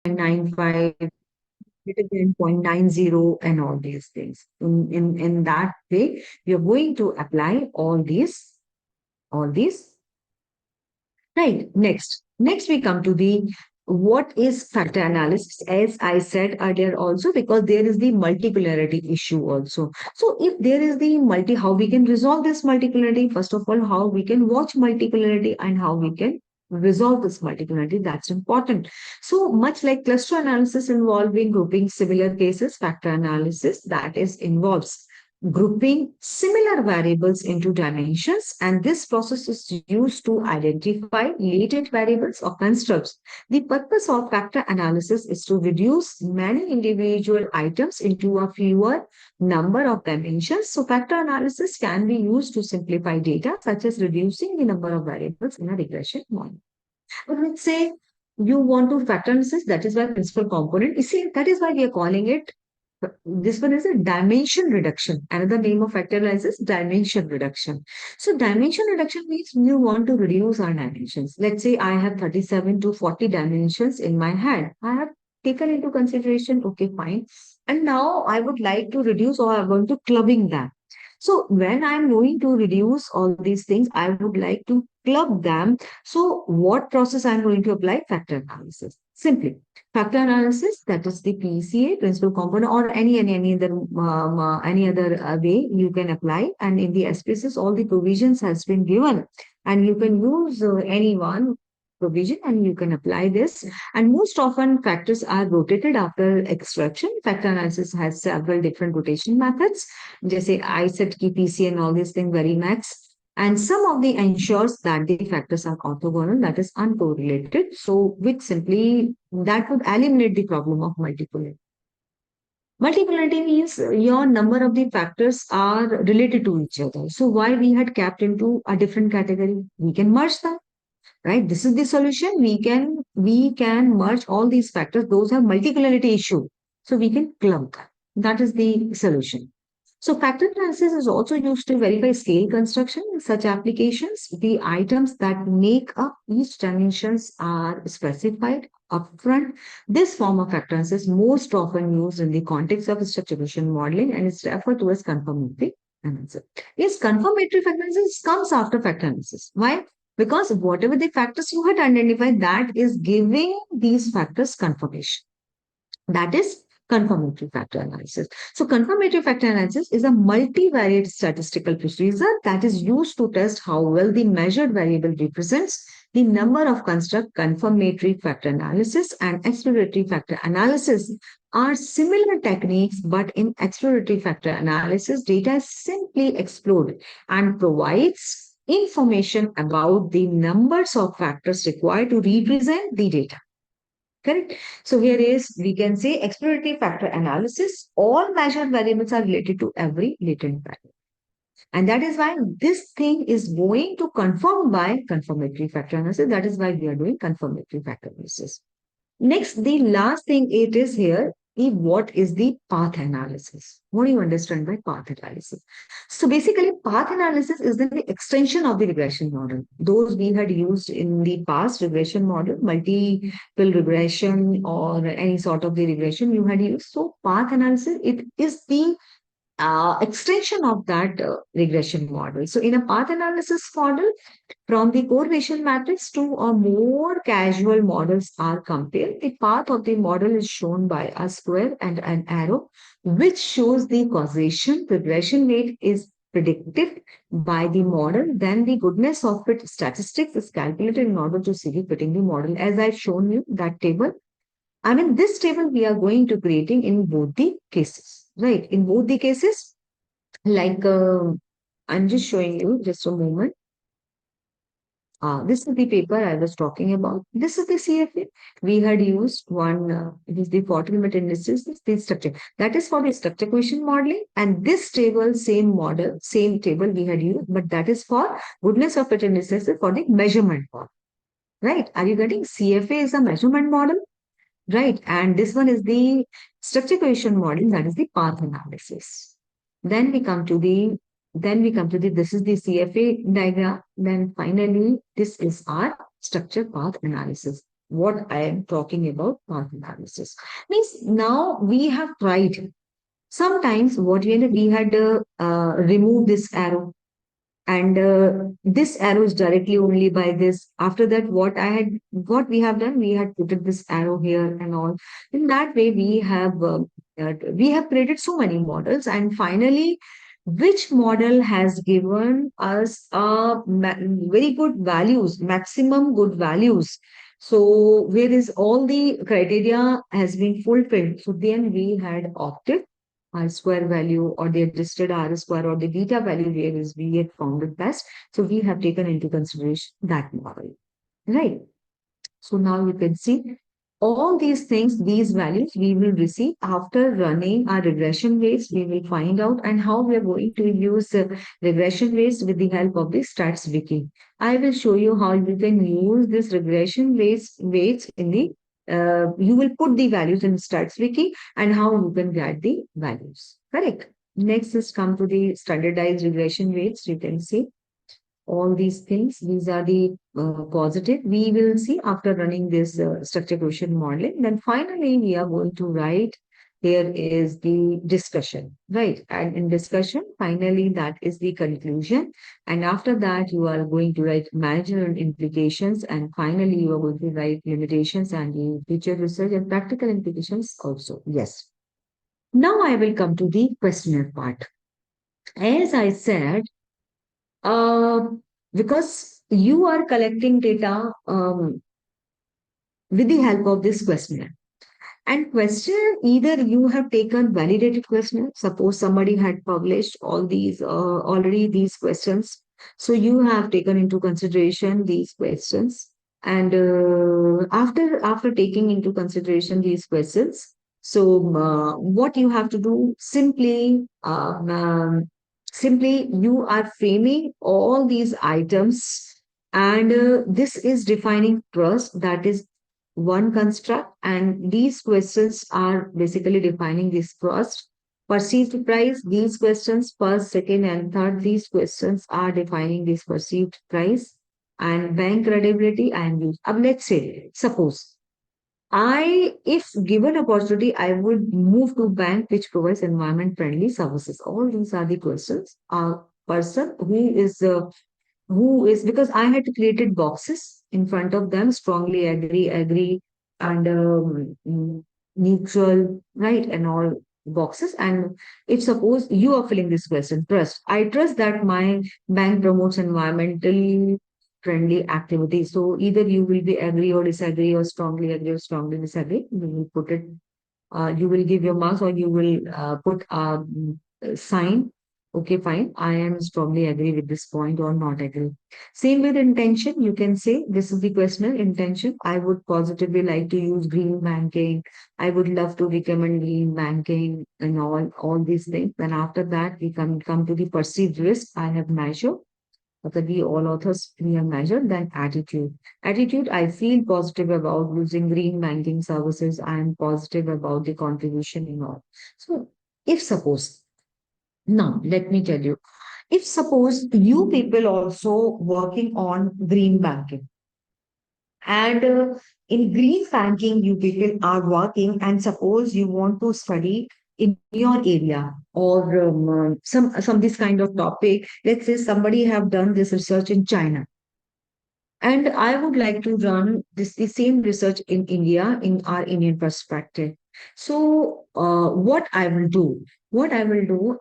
0.95, greater than 0.90, and all these things. In that way, we are going to apply all these. Right. Next we come to the what is factor analysis, as I said earlier also, because there is the multipolarity issue also. So if there is the how we can resolve this multipolarity, first of all, how we can watch multipolarity and how we can resolve this multipolarity, that's important. So much like cluster analysis involving grouping similar cases, factor analysis that is involves grouping similar variables into dimensions, and this process is used to identify latent variables or constructs. The purpose of factor analysis is to reduce many individual items into a fewer number of dimensions. So factor analysis can be used to simplify data, such as reducing the number of variables in a regression model. But let's say you want to factor analysis, that is why principal component. You see, that is why we are calling it, this one is a dimension reduction. Another name of factor analysis, dimension reduction. So dimension reduction means you want to reduce our dimensions. Let's say I have 37 to 40 dimensions in my hand. I have taken into consideration, okay, fine. And now I would like to reduce, or I want to clubbing them. So when I'm going to reduce all these things, I would like to club them. So what process I'm going to apply? Factor analysis. Simply factor analysis, that is the PCA, principal component, or any other way you can apply. And in the SPSS, all the provisions has been given, and you can use any one provision and you can apply this. And most often factors are rotated after extraction. Factor analysis has several different rotation methods. Jaise I said ki PCA and all these things very max. And some of the ensures that the factors are orthogonal, that is uncorrelated. So, which simply that would eliminate the problem of multipolarity. Multipolarity means your number of the factors are related to each other. So, why we had capped into a different category? We can merge them, right? This is the solution. We can merge all these factors. Those have multipolarity issue. So, we can clump them. That is the solution. So factor analysis is also used to verify scale construction. In such applications, the items that make up each dimensions are specified upfront. This form of factor analysis is most often used in the context of structure vision modeling and is referred to as confirmatory analysis. Yes, confirmatory factor analysis comes after factor analysis. Why? Because whatever the factors you had identified, that is giving these factors confirmation. That is confirmatory factor analysis. So confirmatory factor analysis is a multivariate statistical procedure that is used to test how well the measured variable represents the number of construct. Confirmatory factor analysis and exploratory factor analysis are similar techniques, but in exploratory factor analysis, data is simply explored and provides information about the numbers of factors required to represent the data. Correct. So here is, we can say exploratory factor analysis. All measured variables are related to every latent variable. And that is why this thing is going to confirm by confirmatory factor analysis. That is why we are doing confirmatory factor analysis. Next, the last thing it is here, what is the path analysis? What do you understand by path analysis? So basically, path analysis is the extension of the regression model. Those we had used in the past regression model, multiple regression or any sort of the regression you had used. So path analysis, it is the extension of that regression model. So in a path analysis model, from the correlation matrix to a more casual models are compared. The path of the model is shown by a square and an arrow, which shows the causation. Regression rate is predicted by the model. Then the goodness of fit statistics is calculated in order to see the fitting the model. As I've shown you that table, I mean, this table we are going to creating in both the cases, right? In both the cases, like I'm just showing you just a moment. This is the paper I was talking about. This is the CFA. We had used one, it is the Fortin limit indices, the structure. That is for the structure question modeling. And this table, same model, same table we had used, but that is for goodness of fit indices for the measurement model. Right? Are you getting? CFA is a measurement model. Right. And this one is the structure question model, that is the path analysis. Then we come to the, this is the CFA diagram. Then finally, this is our structure path analysis. what I am talking about path analysis. Means now we have tried. Sometimes what we had removed this arrow, and this arrow is directly only by this. After that, what we have done, we had put this arrow here and all. In that way, we have created so many models, and finally, which model has given us very good values, maximum good values. So where is all the criteria has been fulfilled. So then we had opted R square value or the adjusted R square or the beta value where is we had found it best. So we have taken into consideration that model, right? So now you can see all these things, these values we will receive after running our regression weights. We will find out and how we are going to use regression weights with the help of the StatsWiki. I will show you how you can use this regression weights in the you will put the values in StatsWiki and how you can get the values. Correct. Next is come to the standardized regression weights. You can see all these things. These are the positive. We will see after running this structure question modeling. Then finally, we are going to write. Here is the discussion, right? And in discussion, finally, that is the conclusion. And after that, you are going to write managerial implications. And finally, you are going to write limitations and the future research and practical implications also. Yes. Now I will come to the questionnaire part. As I said, uh, because you are collecting data with the help of this questionnaire. And questionnaire, either you have taken validated questionnaire, suppose somebody had published all these already these questions. So you have taken into consideration these questions. And after taking into consideration these questions, so what you have to do simply you are framing all these items, and this is defining trust. That is one construct, and these questions are basically defining this trust. Perceived price, these questions, first, second, and third, these questions are defining this perceived price. And bank credibility and use. Let's say, suppose if given opportunity, I would move to bank which provides environment friendly services. All these are the questions. A person who is, because I had created boxes in front of them, strongly agree, and neutral, right, and all boxes. And if suppose you are filling this question, trust, I trust that my bank promotes environmental friendly activities. So either you will be agree or disagree, or strongly agree or strongly disagree. You will put it, you will give your marks, or you will put a sign. Okay, fine. I am strongly agree with this point or not agree. Same with intention. You can say this is the questioner intention. I would positively like to use green banking. I would love to recommend green banking and all these things. Then after that, we come to the perceived risk I have measured, that we all authors we have measured. Then attitude. Attitude, I feel positive about using green banking services. I am positive about the contribution in all. So if suppose, now let me tell you, if suppose you people also working on green banking, and in green banking you people are working, and suppose you want to study in your area, or some this kind of topic. Let's say somebody have done this research in China, and I would like to run the same research in India in our Indian perspective. So, what I will do,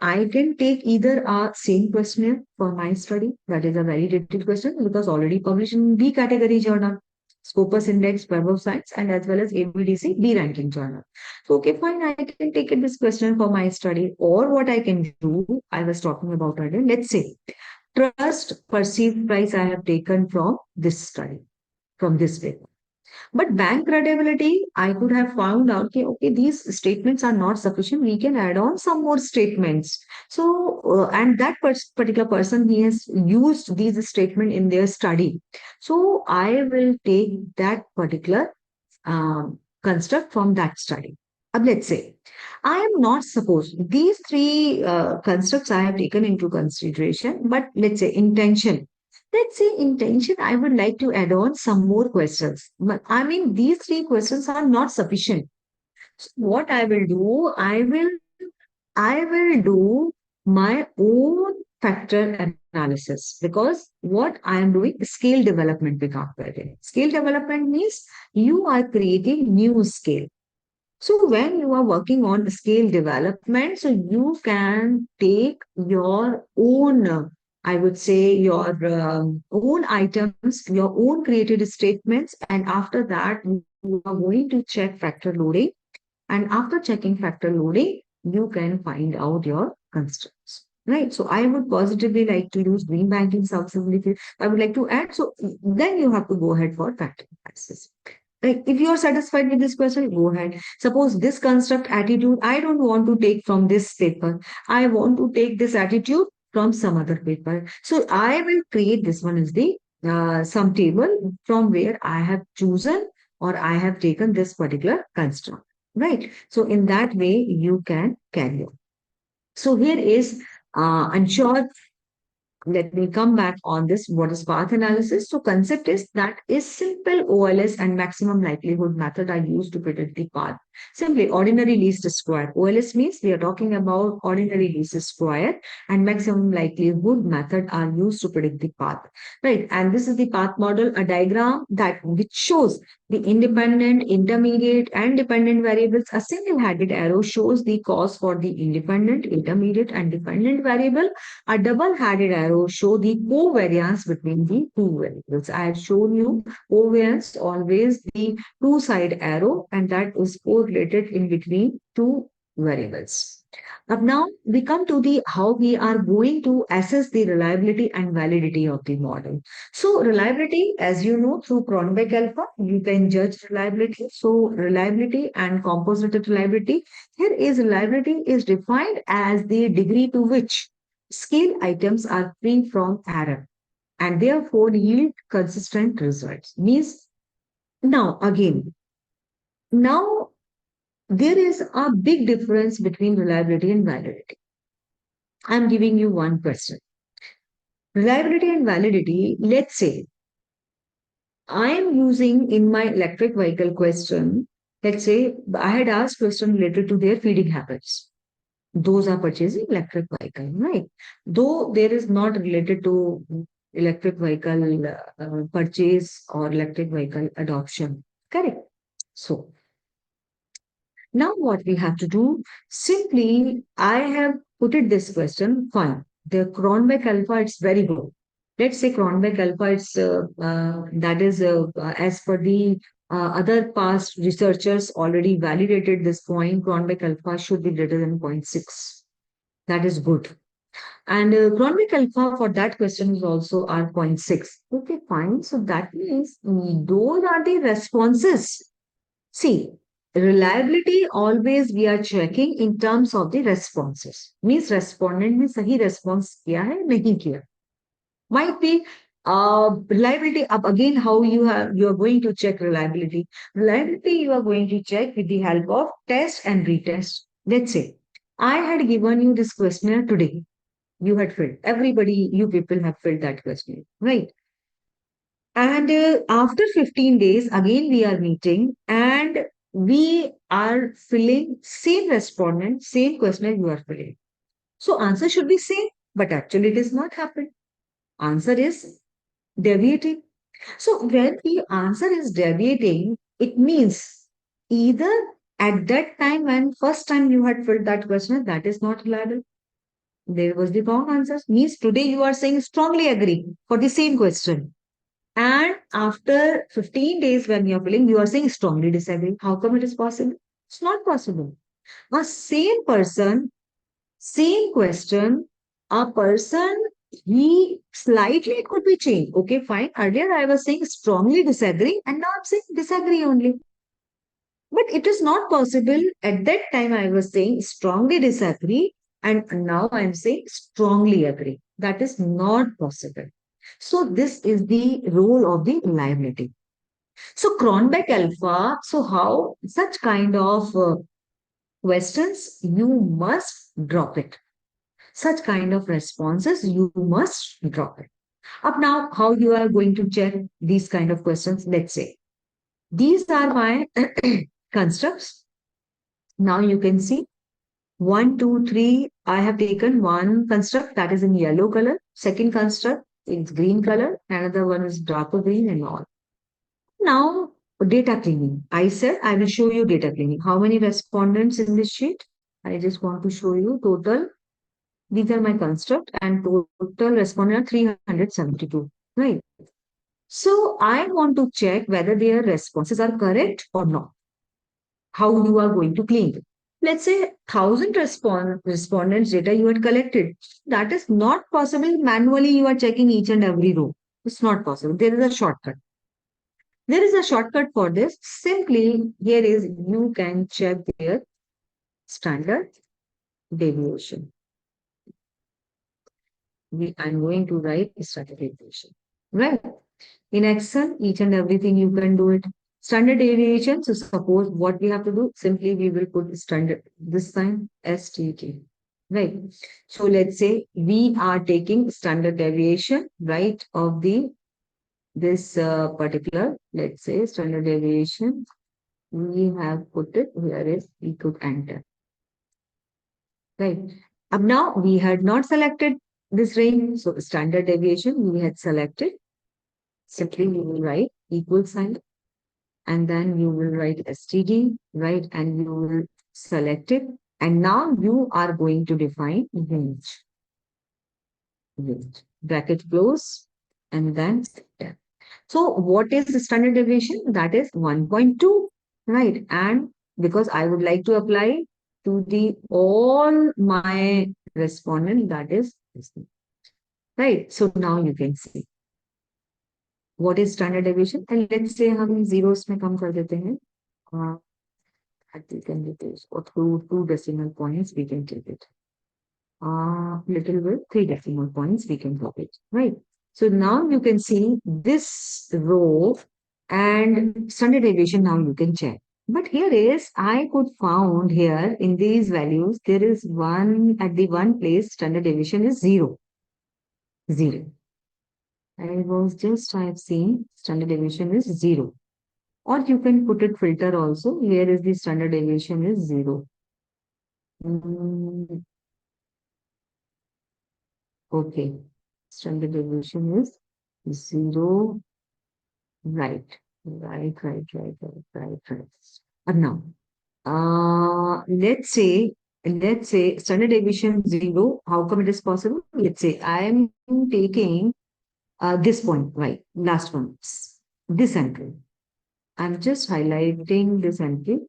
I can take either a same questionnaire for my study, that is a validated question, because already published in B category journal, Scopus Index, Web of Science, and as well as ABDC B ranking journal. So, okay, fine, I can take this question for my study. Or what I can do, I was talking about earlier. Let's say trust perceived price I have taken from this study, from this paper. But bank credibility, I could have found out, okay, these statements are not sufficient. We can add on some more statements. So, and that particular person, he has used these statements in their study. So, I will take that particular construct from that study. Let's say I am not supposed, these three constructs I have taken into consideration, but let's say intention. Let's say intention, I would like to add on some more questions. But I mean, these three questions are not sufficient. So what I will do, I will do my own factor analysis because what I am doing is scale development with calculating. Scale development means you are creating new scale. So when you are working on scale development, so you can take your own, I would say, your own items, your own created statements, and after that, you are going to check factor loading. And after checking factor loading, you can find out your constraints. Right. So I would positively like to use green banking subsidiary. I would like to add. So then you have to go ahead for factor analysis. Like if you are satisfied with this question, go ahead. Suppose this construct attitude, I don't want to take from this paper. I want to take this attitude from some other paper. So I will create this one as the some table from where I have chosen or I have taken this particular construct. Right. So in that way, you can carry on. So here is, I'm sure, let me come back on this. What is path analysis? So concept is that is simple OLS and maximum likelihood method are used to predict the path. Simply ordinary least square. OLS means we are talking about ordinary least square, and maximum likelihood method are used to predict the path. Right. And this is the path model, a diagram that which shows the independent, intermediate, and dependent variables. A single-headed arrow shows the cause for the independent, intermediate, and dependent variable. A double-headed arrow show the covariance between the two variables. I have shown you covariance always the two-side arrow, and that is correlated in between two variables. Now we come to the how we are going to assess the reliability and validity of the model. So reliability, as you know, through Cronbach alpha, you can judge reliability. So reliability and composite reliability. Here is reliability is defined as the degree to which scale items are free from error and therefore yield consistent results. Means now again, now there is a big difference between reliability and validity. I'm giving you one question. Reliability and validity, let's say I am using in my electric vehicle question, let's say I had asked question related to their feeding habits. Those are purchasing electric vehicle, right? Though there is not related to electric vehicle purchase or electric vehicle adoption. Correct. So now what we have to do, simply I have put it this question, fine. The Cronbach alpha, it's very good. Let's say Cronbach alpha, it's that is as per the other past researchers already validated this point, Cronbach alpha should be greater than zero point 0.6. That is good. And Cronbach alpha for that question is also R 0.6. Okay, fine. So that means those are the responses. See, reliability always we are checking in terms of the responses. Means respondent में सही response किया है नहीं किया. Might be reliability. Up again, how you are going to check reliability. Reliability you are going to check with the help of test and retest. Let's say I had given you this questionnaire today. You had filled. Everybody, you people have filled that questionnaire, right? And after 15 days, again we are meeting and we are filling same respondent, same questionnaire you are filling. So answer should be same, but actually it is not happened. Answer is deviating. So when the answer is deviating, it means either at that time when first time you had filled that questionnaire, that is not reliable. There was the wrong answer. Means today you are saying strongly agree for the same question. And after 15 days, when you're filling, you are saying strongly disagree. How come it is possible? It's not possible. A same person, same question, a person, he slightly it could be changed. Okay, fine. Earlier I was saying strongly disagree, and now I'm saying disagree only. But it is not possible. At that time, I was saying strongly disagree, and now I'm saying strongly agree. That is not possible. So, this is the role of the reliability. So, Cronbach alpha, so how such kind of questions you must drop it. Such kind of responses you must drop it. Up now, how you are going to check these kind of questions? Let's say these are my constructs. Now you can see one, two, three. I have taken one construct that is in yellow color. Second construct is green color. Another one is darker green and all. Now, data cleaning. I said I will show you data cleaning. How many respondents in this sheet? I just want to show you total. These are my construct and total respondent are 372. Right. So I want to check whether their responses are correct or not. How you are going to clean it. Let's say 1,000 respondents data you had collected. That is not possible. Manually, you are checking each and every row. It's not possible. There is a shortcut. There is a shortcut for this. Simply, here is you can check their standard deviation. I'm going to write standard deviation. Right. In Excel, each and everything you can do it. Standard deviation. So suppose what we have to do, simply we will put standard, this sign STT. Right. So let's say we are taking standard deviation, right, of the this particular, let's say standard deviation. We have put it, here is, we could enter. Right. Up now, we had not selected this range. So standard deviation, we had selected. Simply you will write equal sign and then you will write STD, right? And you will select it. And now you are going to define range. Bracket close and then enter. So what is the standard deviation? That is 1.2, right? And because I would like to apply to the all my respondent, that is this thing. Right. So now you can see what is standard deviation. And let's say हम zeros में कम कर देते हैं. We can reduce or through 2 decimal points we can take it. Little bit 3 decimal points we can drop it. Right. So now you can see this row and standard deviation now you can check. But here is, I could found here in these values, there is one at the one place standard deviation is 0. 0. I have seen standard deviation is 0. Or you can put it filter also. Here is the standard deviation is 0. Okay. Standard deviation is 0. Right. Right. And now, let's say standard deviation 0. How come it is possible? Let's say I am taking this point, right? Last one, this entry. I'm just highlighting this entry,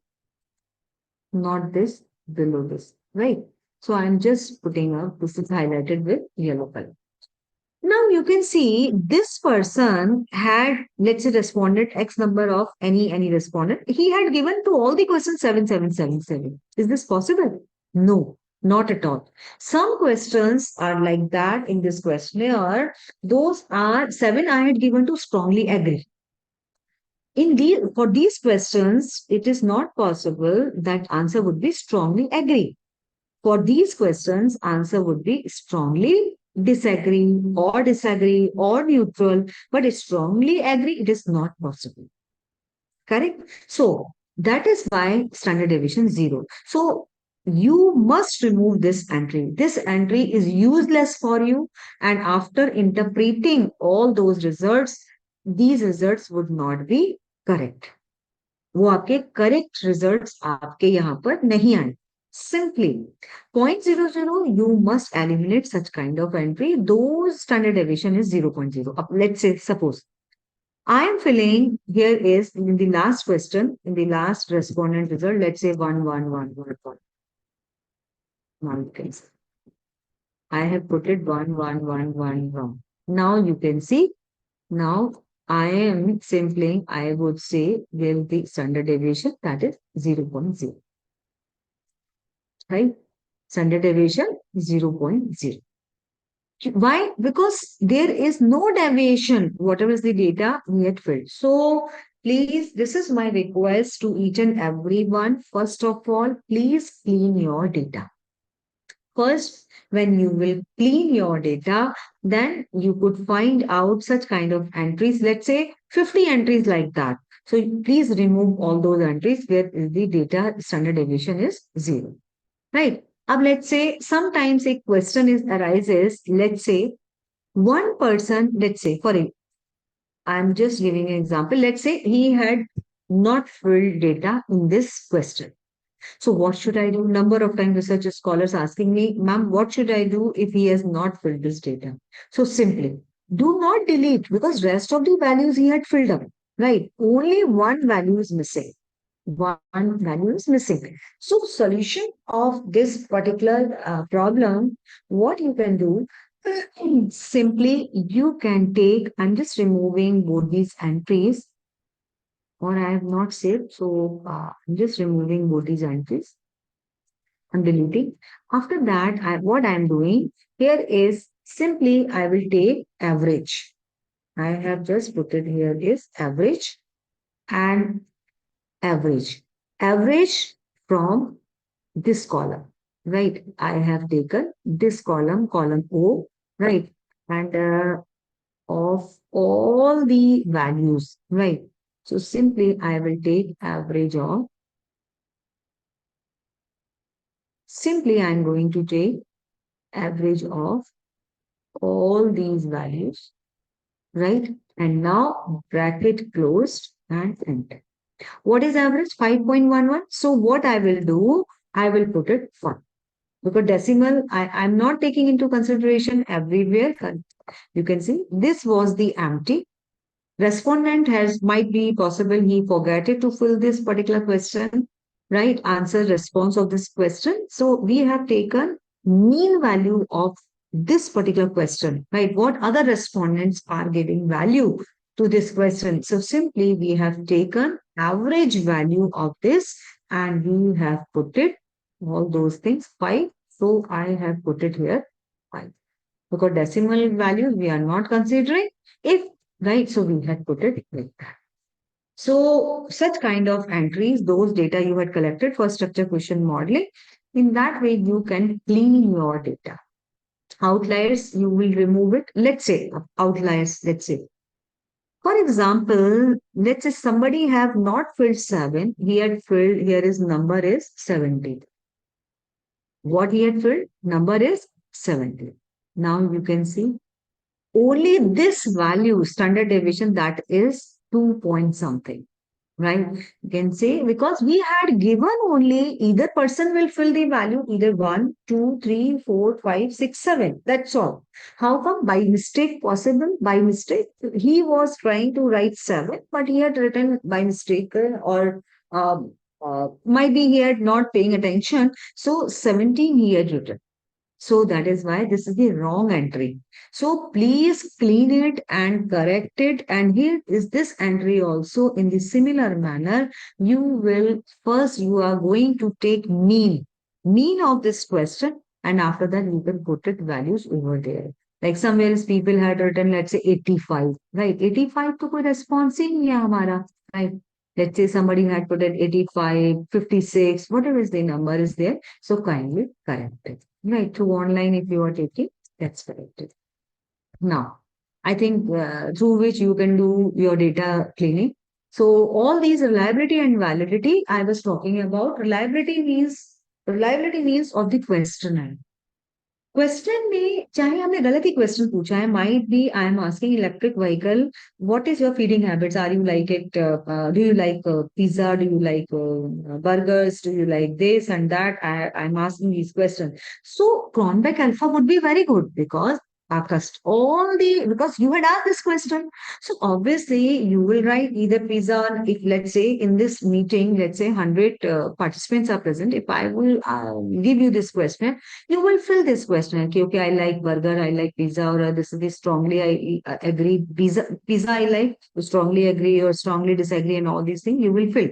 not this, below this, right? So I'm just putting up, this is highlighted with yellow color. Now you can see this person had, let's say, responded X number of any respondent. He had given to all the questions 7777. Is this possible? No, not at all. Some questions are like that in this questionnaire. Those are 7 I had given to strongly agree. For these questions, it is not possible that answer would be strongly agree. For these questions, answer would be strongly disagree or neutral, but strongly agree, it is not possible. Correct? So that is why standard deviation 0. So you must remove this entry. This entry is useless for you. And after interpreting all those results, these results would not be correct. वो आपके correct results आपके यहाँ पर नहीं आए. Simply 0.00, you must eliminate such kind of entry. Those standard deviation is 0.0. Let's say, suppose I am filling, here is in the last question, in the last respondent result, let's say 11111. Now you can see. I have put it 1111 wrong. Now you can see, now I am simply, I would say, will the standard deviation, that is 0.0. Right? Standard deviation 0.0. Why? Because there is no deviation, whatever is the data we had filled. So please, this is my request to each and everyone. First of all, please clean your data. First, when you will clean your data, then you could find out such kind of entries, let's say 50 entries like that. So please remove all those entries where the data standard deviation is zero, right? Now let's say sometimes a question is arises, let's say one person, let's say for a, I'm just giving an example, let's say he had not filled data in this question. So what should I do? Number of time research scholars asking me, ma'am, what should I do if he has not filled this data? So simply, do not delete because rest of the values he had filled up, right? Only one value is missing. One value is missing. So solution of this particular problem, what you can do, simply you can take, I'm just removing both these entries or I have not saved. So I'm just removing both these entries. I'm deleting. After that, what I'm doing here is simply I will take average. I have just put it here is average and average. Average from this column, right? I have taken this column, column O, right? And of all the values, right? So simply I will take average of, simply I'm going to take average of all these values, right? And now bracket closed and enter. What is average? 5.11. So what I will do, I will put it 1. Because decimal, I'm not taking into consideration everywhere. You can see this was the empty. Respondent has might be possible he forgot it to fill this particular question, right? Answer response of this question. So we have taken mean value of this particular question, right? What other respondents are giving value to this question. So simply we have taken average value of this and we have put it all those things 5. So I have put it here 5 because decimal values we are not considering. If right, so we had put it like that. So such kind of entries, those data you had collected for structure question modeling, in that way you can clean your data. Outliers, you will remove it. Let's say outliers, let's say. For example, let's say somebody have not filled 7, he had filled, here his number is 70. What he had filled? Number is 70. Now you can see only this value standard deviation that is 2 point something, right? You can say because we had given only either person will fill the value either 1, 2, 3, 4, 5, 6, 7. That's all. How come by mistake possible? By mistake, he was trying to write 7, but he had written by mistake or might be he had not paying attention. So 17 he had written. So that is why this is the wrong entry. So please clean it and correct it. And here is this entry also in the similar manner. You will first, you are going to take mean of this question. And after that, you can put it values over there. Like somewhere else people had written, let's say 85, right? 85 to कोई response ही नहीं है हमारा, right? Let's say somebody had put it 85, 56, whatever is the number is there. So kindly correct it. Right, through online, if you are taking, that's corrected. Now, I think through which you can do your data cleaning. So all these reliability and validity, I was talking about. Reliability means of the questionnaire. Question में चाहे हमने गलत ही question पूछा है might be I am asking electric vehicle what is your feeding habits are you like it do you like pizza do you like burgers do you like this and that I'm asking these questions so cronbeck alpha would be very good because all the because you had asked this question so obviously you will write either pizza if let's say in this meeting let's say 100 participants are present if I will give you this question you will fill this question. Okay, okay, I like burger, I like pizza, or this is the strongly I agree. Pizza I like, strongly agree or strongly disagree, and all these things you will fill.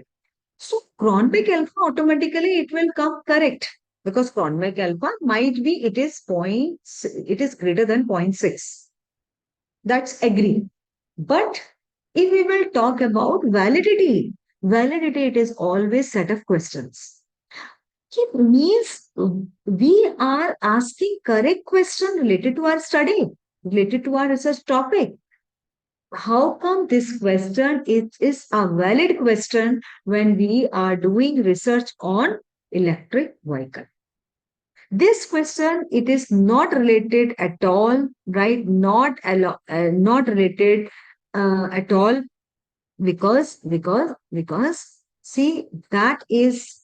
So Cronbeck alpha automatically it will come correct because Cronbeck alpha might be it is greater than 0.6. That's agree. But if we will talk about validity, validity it is always set of questions It means we are asking correct question related to our study, related to our research topic. How come this question is a valid question when we are doing research on electric vehicle? This question, it is not related at all, right? Not related at all, because see, that is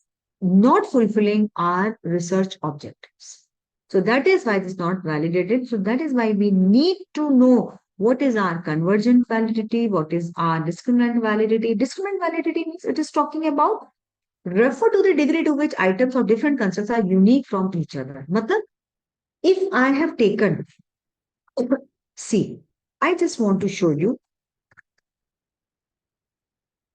not fulfilling our research objectives. So that is why it is not validated. So that is why we need to know what is our convergent validity, what is our discriminant validity. Discriminant validity means it is talking about refer to the degree to which items of different concerns are unique from each other. Matlab, if I have taken, see, I just want to show you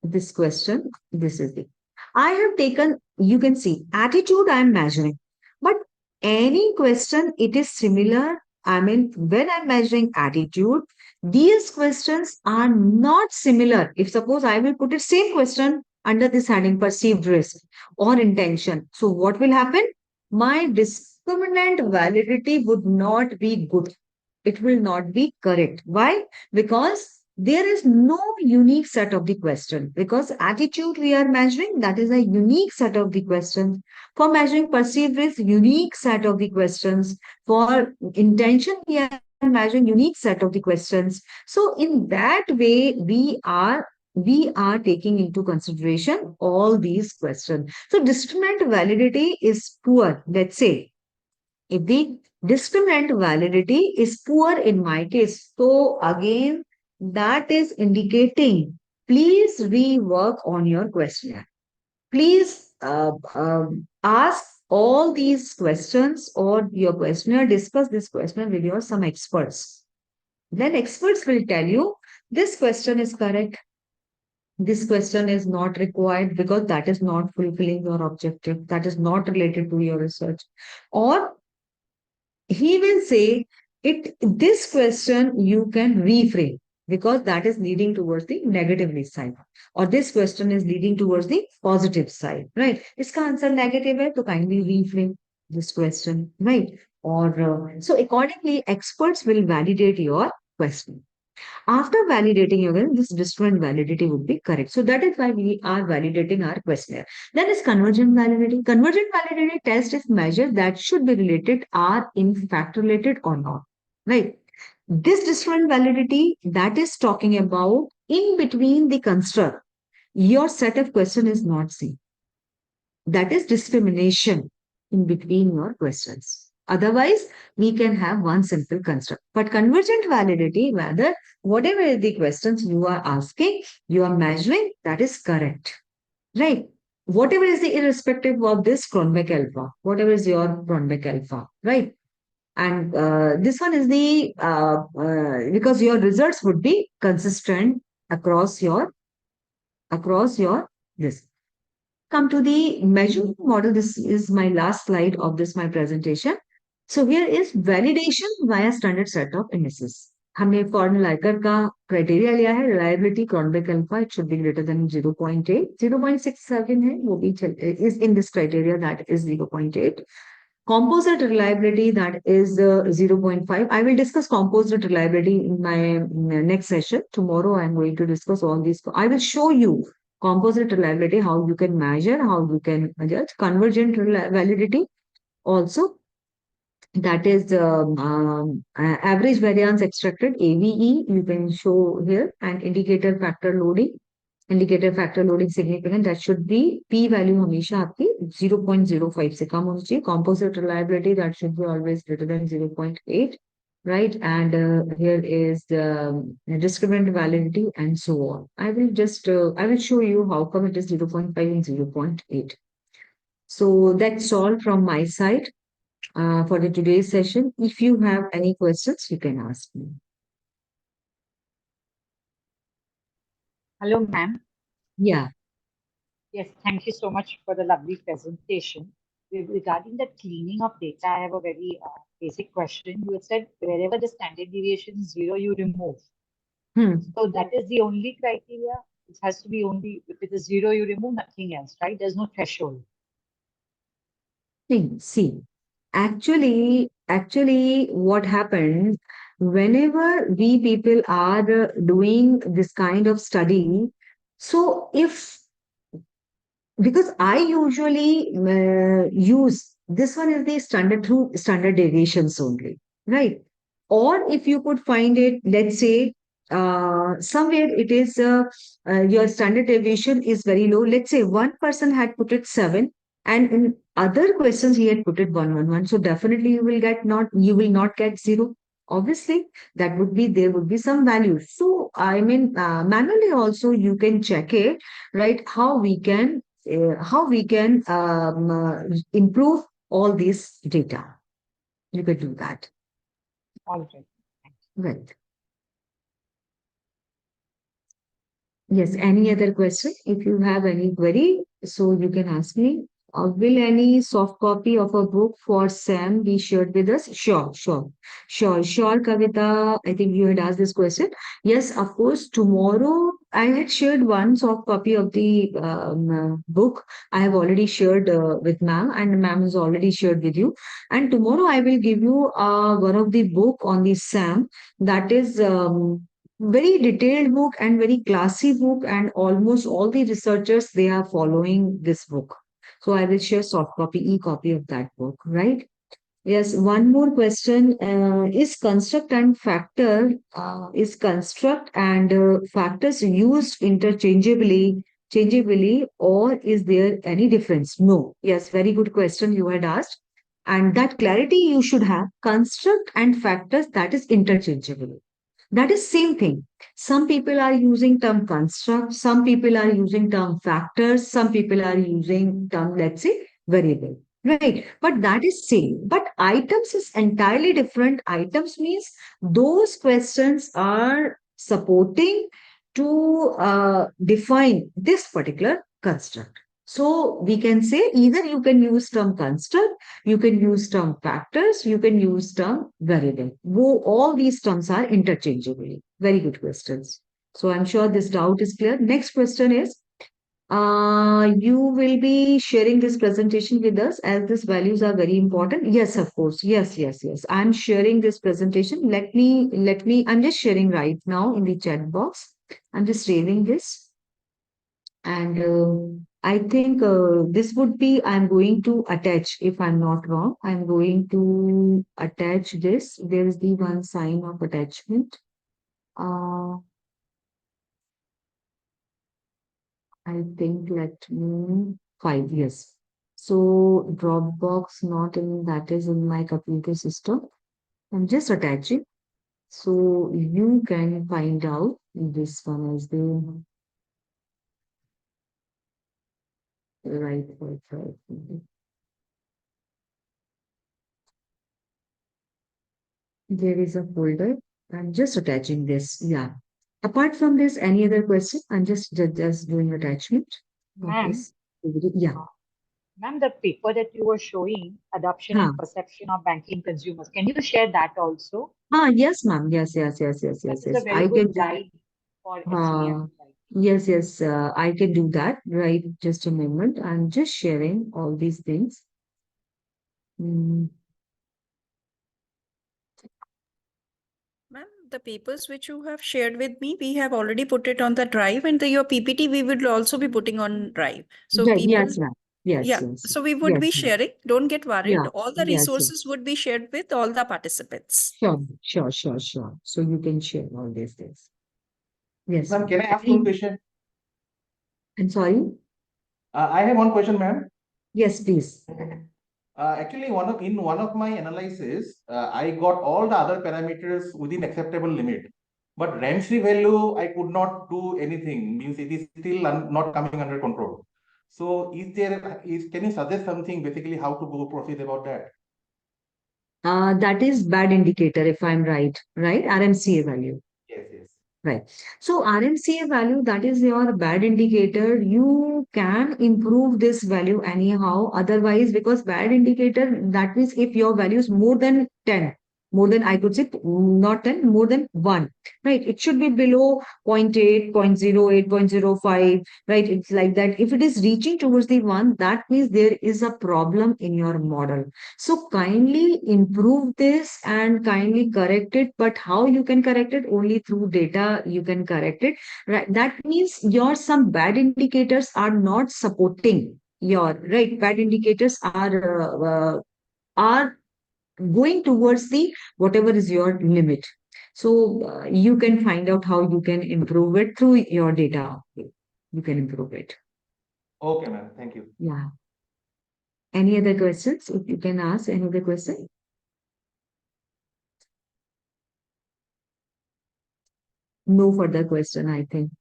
this question. This is the, I have taken, you can see, attitude I am measuring. But any question, it is similar. I mean, when I'm measuring attitude, these questions are not similar. If suppose I will put a same question under this heading, perceived risk or intention. So what will happen? My discriminant validity would not be good. It will not be correct. Why? Because there is no unique set of the question. Because attitude we are measuring, that is a unique set of the questions. For measuring perceived risk, unique set of the questions. For intention, we are measuring unique set of the questions. So in that way, we are taking into consideration all these questions. So discriminant validity is poor. Let's say if the discriminant validity is poor in my case, so again, that is indicating please rework on your questionnaire. Please ask all these questions or your questionnaire, discuss this questionnaire with your some experts. Then experts will tell you this question is correct. This question is not required because that is not fulfilling your objective. That is not related to your research. Or he will say it this question you can reframe because that is leading towards the negatively side, or this question is leading towards the positive side, right? Iska answer negative hai to kindly reframe this question, right? Or so accordingly experts will validate your question. After validating your question, this discriminant validity would be correct. So that is why we are validating our questionnaire. Then is convergent validity. Convergent validity test is measure that should be related are in fact related or not. Right. This discriminant validity that is talking about in between the construct. Your set of question is not same. That is discrimination in between your questions. Otherwise, we can have one simple construct. But convergent validity, whether whatever is the questions you are asking, you are measuring, that is correct. Right? Whatever is the irrespective of this Cronbach alpha, whatever is your Cronbach alpha, right? And this one is the because your results would be consistent across your this. Come to the measurement model. This is my last slide of this my presentation. So here is validation via standard set of indices. हमने फॉर्मुलाइकर का criteria लिया है reliability Cronbach alpha it should be greater than 0.8 0.67 है वो भी is in this criteria that is 0.8 composite reliability that is 0.5. I will discuss composite reliability in my next session. Tomorrow I am going to discuss all these. I will show you composite reliability, how you can measure, how you can judge convergent validity. Also, that is average variance extracted, AVE, you can show here, and indicator factor loading. Indicator factor loading significant, that should be p value हमेशा आपकी 0.05 से कम होनी चाहिए. Composite reliability, that should be always greater than 0.8, right? And here is the discriminant validity and so on. I will show you how come it is 0.5 and 0.8. So that's all from my side for the today's session. If you have any questions, you can ask me. Hello, ma'am. Yeah. Yes, thank you so much for the lovely presentation. Regarding the cleaning of data, I have a very basic question. You said wherever the standard deviation is zero, you remove. So that is the only criteria. It has to be only if it is zero, you remove nothing else, right? There's no threshold. See, actually, what happens whenever we people are doing this kind of study, so if because I usually use this one is the standard through standard deviations only, right? Or if you could find it, let's say somewhere it is your standard deviation is very low. Let's say one person had put it 7, and in other questions he had put it 111. So definitely you will not get 0. Obviously, that would be there would be some value. So I mean, manually also you can check it, right? How we can improve all this data. You could do that. All right. Right. Yes. Any other question? If you have any query, so you can ask me. Will any soft copy of a book for Sam be shared with us? Sure, Kavita. I think you had asked this question. Yes, of course. Tomorrow, I had shared one soft copy of the book. I have already shared with ma'am, and ma'am has already shared with you. And tomorrow, I will give you one of the book on the Sam that is. Very detailed book and very classy book, and almost all the researchers they are following this book. So I will share soft copy, e-copy of that book, right? Yes, one more question. Is construct and factors used changeably, or is there any difference? No. Yes, very good question you had asked. And that clarity you should have. Construct and factors, that is interchangeable. That is same thing. Some people are using term construct, some people are using term factors, some people are using term, let's say, variable. Right. But that is same. But items is entirely different. Items means those questions are supporting to define this particular construct. So we can say either you can use term construct, you can use term factors, you can use term variable. All these terms are interchangeable. Very good questions. So I'm sure this doubt is clear. Next question is, you will be sharing this presentation with us as these values are very important. Yes, of course. Yes. I'm sharing this presentation. I'm just sharing right now in the chat box. I'm just saving this. And I think this would be, I'm going to attach, if I'm not wrong, I'm going to attach this. There is the one sign of attachment. Uh, I think let me 5 years. So Dropbox not in that is in my computer system. I'm just attaching. So you can find out this one is the right. There is a folder. I'm just attaching this. Yeah. Apart from this, any other question? I'm just doing attachment of Ma'am, this. Yeah. uh, ma'am, the paper that you were showing, adoption Huh. and perception of banking consumers, can you share that also? Yes, ma'am. That is a Yes. very I good can do. guide for Uh, SEM. Right? yes. I can do that. Right. Just a moment. I'm just sharing all these things. Mm, Ma'am, the papers which you have shared with me, we have already put it on the drive, and your PPT we will also be putting on drive. So right. people, Yes, ma'am. Yes. yeah, Yes. so we would Yes, be ma'am. sharing. Don't get worried. Yeah. All the Yes. resources would be shared with all the participants. Sure. So you can share all these things. Yes, Ma'am, ma'am. can I ask one question? I'm sorry. I have one question, ma'am. Yes, please. Actually, in one of my analysis, I got all the other parameters within acceptable limit, but Ramsey value I could not do anything. Means it is still not coming under control. So, can you suggest something basically how to go proceed about that? That is bad indicator if I'm right? RMCA value. Yes. Right. So RMCA value, that is your bad indicator. You can improve this value anyhow. Otherwise, because bad indicator, that means if your value is more than 10, more than, I could say, not 10, more than 1, right? It should be below 0.8, 0.08, 0.05, right? It's like that. If it is reaching towards the 1, that means there is a problem in your model. So kindly improve this and kindly correct it. But how you can correct it? Only through data you can correct it, right? That means your some bad indicators are not supporting your, right? Bad indicators are going towards the whatever is your limit. So you can find out how you can improve it through your data. You can improve it. Okay, ma'am. Thank you. Yeah. Any other questions? If you can ask any other question. No further question, I think.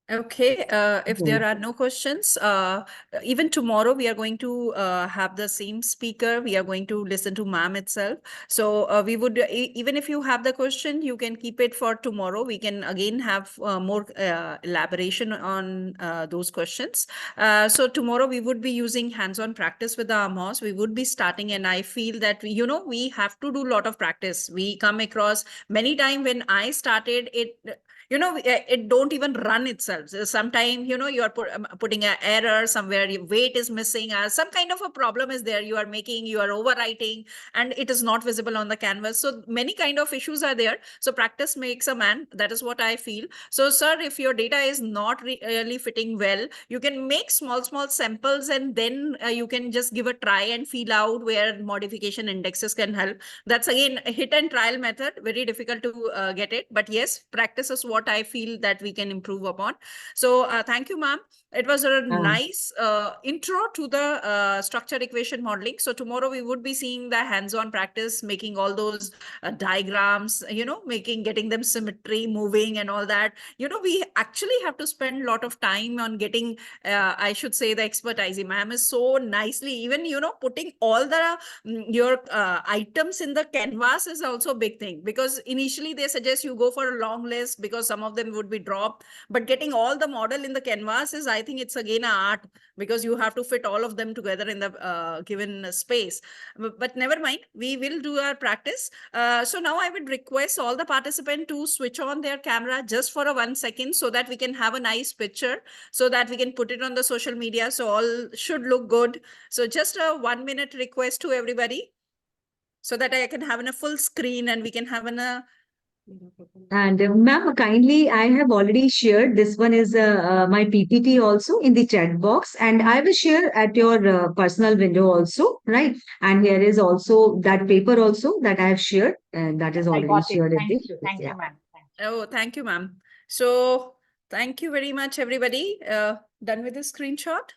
Okay, if Okay. there are no questions, even tomorrow we are going to have the same speaker. We are going to listen to ma'am itself. So we would, even if you have the question, you can keep it for tomorrow. We can again have more elaboration on those questions. So tomorrow we would be using hands-on practice with the AMOS. We would be starting, and I feel that, we have to do a lot of practice. We come across many times when I started it, it don't even run itself. Sometimes, you are putting an error somewhere, your weight is missing, some kind of a problem is there. You are overwriting, and it is not visible on the canvas. So many kind of issues are there. So practice makes a man. That is what I feel. So, sir, if your data is not really fitting well, you can make small samples, and then you can just give a try and feel out where modification indexes can help. That's again a hit and trial method. Very difficult to get it, but yes, practice is what I feel that we can improve upon. So thank you, ma'am. It was a nice intro to the structured equation modeling. So tomorrow we would be seeing the hands-on practice, making all those diagrams, getting them symmetry, moving and all that. We actually have to spend a lot of time on getting, I should say, the expertise. Ma'am is so nicely, even, putting all the your items in the canvas is also a big thing, because initially they suggest you go for a long list because some of them would be dropped, but getting all the model in the canvas is, I think it's again an art, because you have to fit all of them together in the given space. But never mind, we will do our practice. So now I would request all the participants to switch on their camera just for a 1 second, so that we can have a nice picture, so that we can put it on the social media. So all should look good. So just a 1 minute request to everybody, so that I can have in a full screen and we can have in a. And ma'am, kindly, I have already shared. This one is my PPT also in the chat box, and I will share at your personal window also, right? And here is also that paper also that I have shared, and that is I already got it. shared. Thank you. Thank Yeah. you, ma'am. Thank you. Oh, thank you, ma'am. So thank you very much, everybody. Done with the screenshot?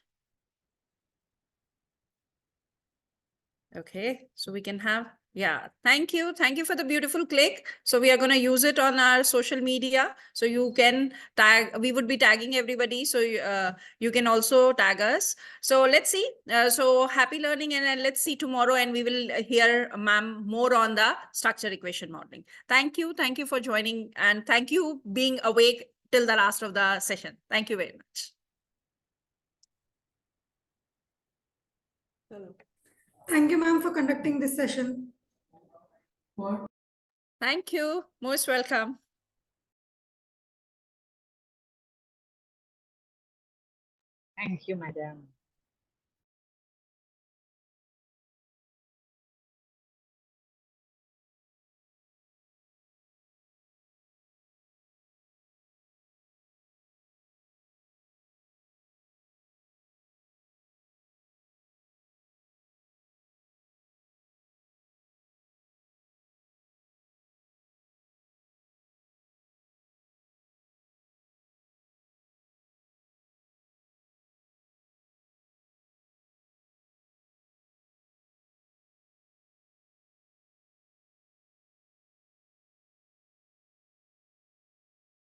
Okay, so we can have, yeah, thank you. Thank you for the beautiful click. So we are going to use it on our social media. So you can tag, we would be tagging everybody. So you can also tag us. So let's see. So happy learning, and let's see tomorrow, and we will hear ma'am more on the structure equation modeling. Thank you. Thank you for joining, and thank you being awake till the last of the session. Thank you very much. Thank you, ma'am, for conducting this session. Thank you. Most welcome. Thank you, madam.